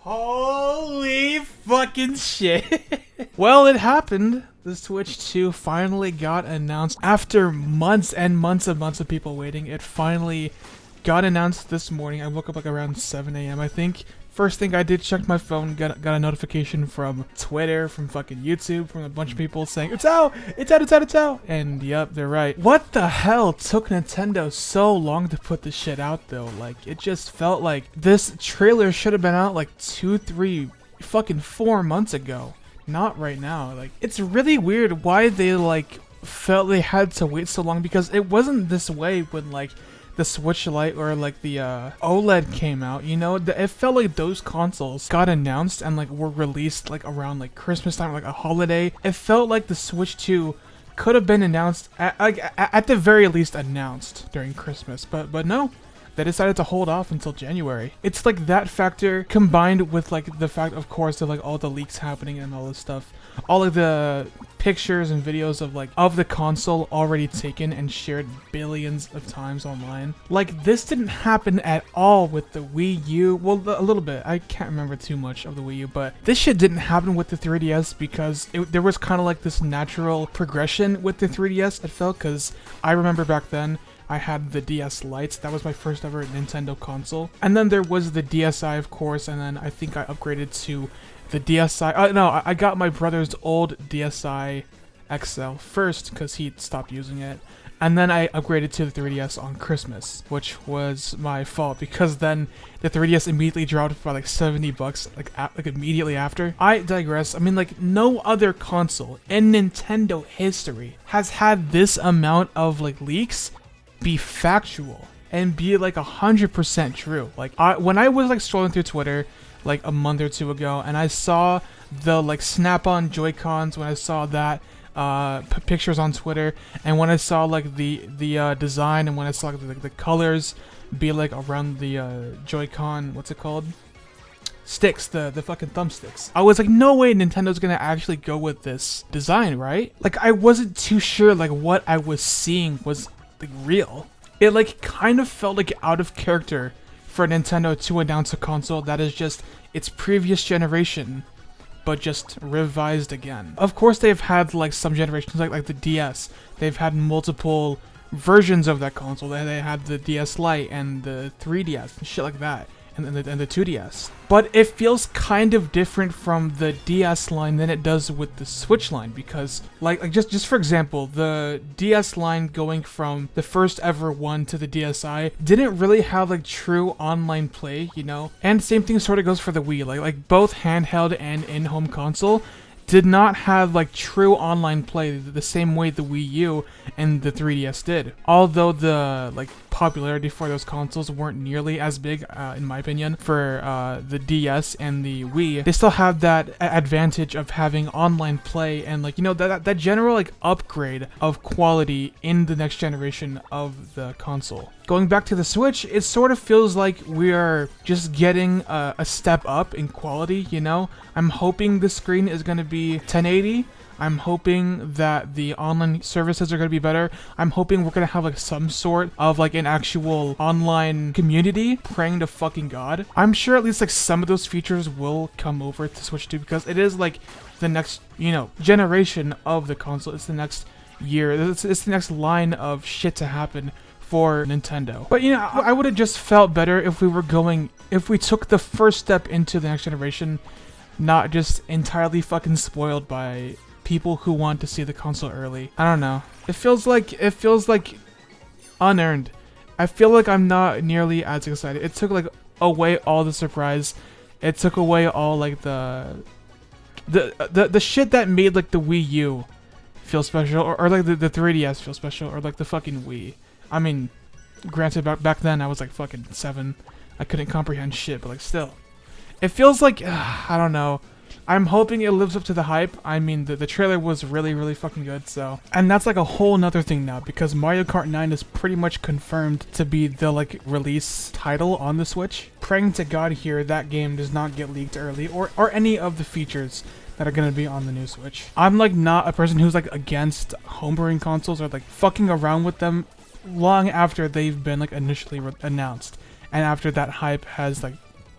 Holy fucking shit. Well, it happened. The Switch 2 finally got announced after months and months of people waiting. It finally got announced this morning. I woke up like around 7 a.m. I think. First thing I did, checked my phone, got a notification from Twitter, from fucking YouTube, from a bunch of people saying, it's out! It's out, it's out, it's out! And yep, they're right. What the hell took Nintendo so long to put this shit out though? Like, it just felt like this trailer should have been out like 2, 3, fucking 4 months ago. Not right now. Like, it's really weird why they like felt they had to wait so long, because it wasn't this way when like the Switch Lite or like the OLED came out, you know. It felt like those consoles got announced and like were released like around like Christmas time, like a holiday. It felt like the Switch 2 could have been announced at the very least announced during Christmas, but no. They decided to hold off until January. It's like that factor combined with like the fact, of course, of like all the leaks happening and all this stuff. All of the pictures and videos of like of the console already taken and shared billions of times online. Like, this didn't happen at all with the Wii U. Well, a little bit. I can't remember too much of the Wii U, but this shit didn't happen with the 3DS because there was kind of like this natural progression with the 3DS, it felt, because I remember back then I had the DS Lites. That was my first ever Nintendo console. And then there was the DSi, of course, and then I think I upgraded to the DSi. No, I got my brother's old DSi XL first because he stopped using it. And then I upgraded to the 3DS on Christmas, which was my fault because then the 3DS immediately dropped by like $70, like immediately after. I digress. I mean, like, no other console in Nintendo history has had this amount of like leaks be factual and be like 100% true. Like, when I was like scrolling through Twitter like a month or two ago and I saw the like snap-on Joy-Cons, when I saw that pictures on Twitter, and when I saw like the design, and when I saw like, the colors be like around the Joy-Con, what's it called? Sticks, the fucking thumbsticks. I was like, no way Nintendo's gonna actually go with this design, right? Like, I wasn't too sure like what I was seeing was like real. It like kind of felt like out of character for Nintendo to announce a console that is just its previous generation but just revised again. Of course, they've had like some generations like the DS. They've had multiple versions of that console. They had the DS Lite and the 3DS and shit like that, and the 2DS. But it feels kind of different from the DS line than it does with the Switch line, because like just for example, the DS line going from the first ever one to the DSi didn't really have like true online play, you know? And same thing sort of goes for the Wii. Like both handheld and in-home console did not have like true online play the same way the Wii U and the 3DS did. Although the like popularity for those consoles weren't nearly as big, in my opinion, for the DS and the Wii, they still have that advantage of having online play and like, you know, that general like upgrade of quality in the next generation of the console. Going back to the Switch, it sort of feels like we are just getting a step up in quality, you know? I'm hoping the screen is going to be 1080. I'm hoping that the online services are going to be better. I'm hoping we're going to have like some sort of like an actual online community praying to fucking God. I'm sure at least like some of those features will come over to Switch 2 because it is like the next, you know, generation of the console. It's the next year. It's the next line of shit to happen for Nintendo. But you know, I would have just felt better if we took the first step into the next generation, not just entirely fucking spoiled by people who want to see the console early. I don't know. It feels like unearned. I feel like I'm not nearly as excited. It took like away all the surprise. It took away all like the shit that made like the Wii U feel special, or like the 3DS feel special, or like the fucking Wii. I mean, granted, back then I was like fucking 7. I couldn't comprehend shit, but like still. It feels like, I don't know. I'm hoping it lives up to the hype. I mean, the trailer was really, really fucking good, so. And that's like a whole nother thing now, because Mario Kart 9 is pretty much confirmed to be the like release title on the Switch. Praying to God here that game does not get leaked early, or any of the features that are gonna be on the new Switch. I'm like not a person who's like against homebrewing consoles or like fucking around with them long after they've been like initially announced and after that hype has like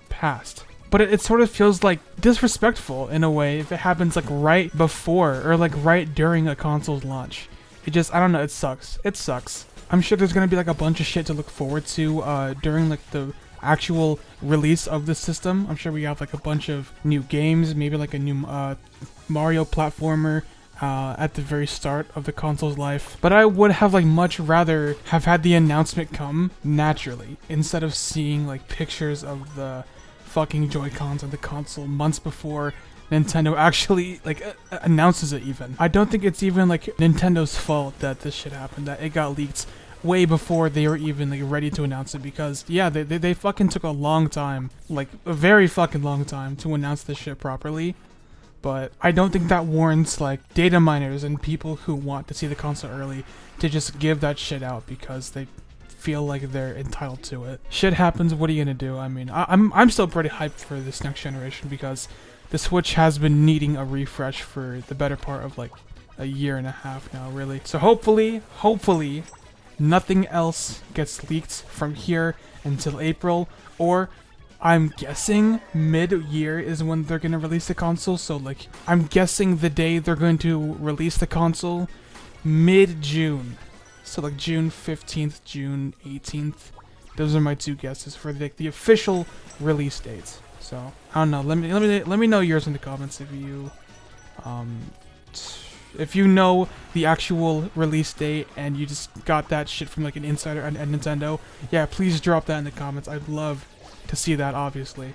passed. but it sort of feels like disrespectful in a way if it happens like right before or like right during a console's launch. It just, I don't know, it sucks. It sucks. I'm sure there's gonna be like a bunch of shit to look forward to during like the actual release of the system. I'm sure we have like a bunch of new games, maybe like a new Mario platformer at the very start of the console's life. But I would have like much rather have had the announcement come naturally instead of seeing like pictures of the fucking Joy-Cons on the console months before Nintendo actually like announces it even. I don't think it's even like Nintendo's fault that this shit happened, that it got leaked way before they were even like ready to announce it, because yeah, they fucking took a long time, like a very fucking long time to announce this shit properly. But I don't think that warrants like data miners and people who want to see the console early to just give that shit out because they feel like they're entitled to it. Shit happens, what are you gonna do? I mean, I'm still pretty hyped for this next generation because the Switch has been needing a refresh for the better part of like a year and a half now, really. So hopefully nothing else gets leaked from here until April, or I'm guessing mid-year is when they're gonna release the console. So like, I'm guessing the day they're going to release the console, mid-June. So like June 15th, June 18th. Those are my two guesses for the official release dates. So I don't know. Let me know yours in the comments if you know the actual release date and you just got that shit from like an insider at Nintendo. Yeah, please drop that in the comments. I'd love to see that, obviously.